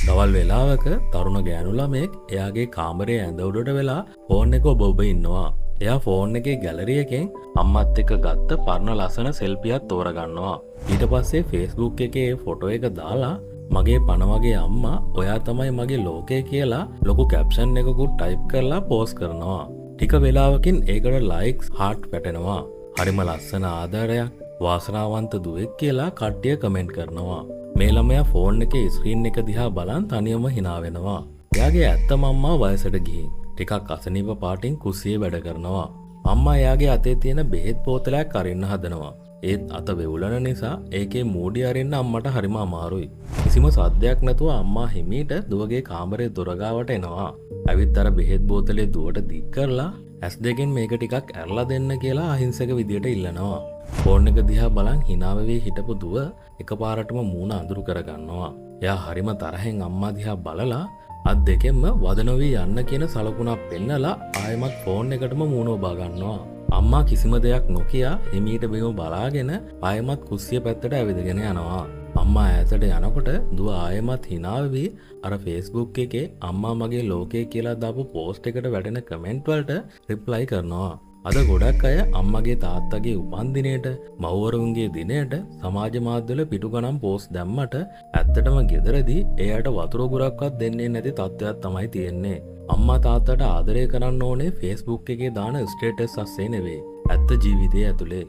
දවල් වෙලාවක තරුණ ගෑනු ළමයෙක් එයාගේ කාමරයේ ඇඳ උඩට වෙලා ෆෝන් එක ඔබ ඉන්නවා. එයා ෆෝන් එකේ ගැලරි එකෙන් අම්මත් එක්ක ගත්ත පරණ ලස්සන සෙල්ෆියක් තෝරගන්නවා. ඊට පස්සේ Facebook එකේ ෆොටෝ එක දාලා මගේ පණ වගේ අම්මා ඔයා තමයි මගේ ලෝකය කියලා ලොකු කැප්ෂන් එකකුත් ටයිප් කරලා පෝස්ට් කරනවා. ටික වෙලාවකින් ඒකට ලයික්ස් හાર્ට් පැටෙනවා. හරිම ලස්සන ආදරයක් වාසනාවන්ත දුවෙක් කියලා කට්ටිය කමෙන්ට් කරනවා. මේ ළමයා ෆෝන් එකේ ස්ක්‍රීන් එක දිහා බලන් තනියම hina වෙනවා. එයාගේ ඇත්තම අම්මා වයසට ගිහින් ටිකක් අසනීප පාටින් කුස්සියේ වැඩ කරනවා. අම්මා එයාගේ අතේ තියෙන බෙහෙත් බෝතලයක් අරින්න හදනවා. ඒත් අත වෙවුලන නිසා ඒකේ මූඩි අරින්න අම්මට හරිම අමාරුයි. කිසිම සද්දයක් නැතුව අම්මා හිමීට දුවගේ කාමරේ දොර ගාවට එනවා. ඇවිත් අර බෙහෙත් බෝතලේ දුවට දික් කරලා ඇස් දෙකෙන් මේක ටිකක් ඇරලා දෙන්න කියලා අහිංසක විදියට ඉල්ලනවා. ෆෝන් එක දිහා බලන් hina වෙවි හිටපු දුව එකපාරටම මූණ අඳුරු කරගන්නවා. එයා හරිම තරහෙන් අම්මා දිහා බලලා අත් දෙකෙන්ම වද නොවි යන්න කියන සලකුණක් පෙන්නලා ආයෙමත් ෆෝන් එකටම මූණ ඔබා ගන්නවා. අම්මා කිසිම දෙයක් නොකිය හිමීට බිම බලාගෙන ආයෙමත් කුස්සිය පැත්තට ඇවිදගෙන යනවා. අම්මා ඈතට යනකොට දුව ආයෙමත් hina වෙවි අර Facebook එකේ අම්මා මගේ ලෝකය කියලා දාපු පෝස්ට් එකට වැටෙන කමෙන්ට් වලට රිප්ලයි කරනවා. අද ගොඩක් අය අම්මගේ තාත්තගේ උපන්දිනයට මව්වරුන්ගේ දිනයට සමාජ මාධ්‍යවල පිටු ගණන් පෝස්ට් දැම්මට ඇත්තටම ගෙදරදී එයාට වතුර ගුරක්වත් දෙන්නේ නැති තත්ත්වයක් තමයි තියෙන්නේ. අම්මා තාත්තට ආදරය කරන්න ඕනේ Facebook එකේ දාන ස්ටේටස් අස්සේ නෙවෙයි. ඇත්ත ජීවිතයේ ඇතුලේ.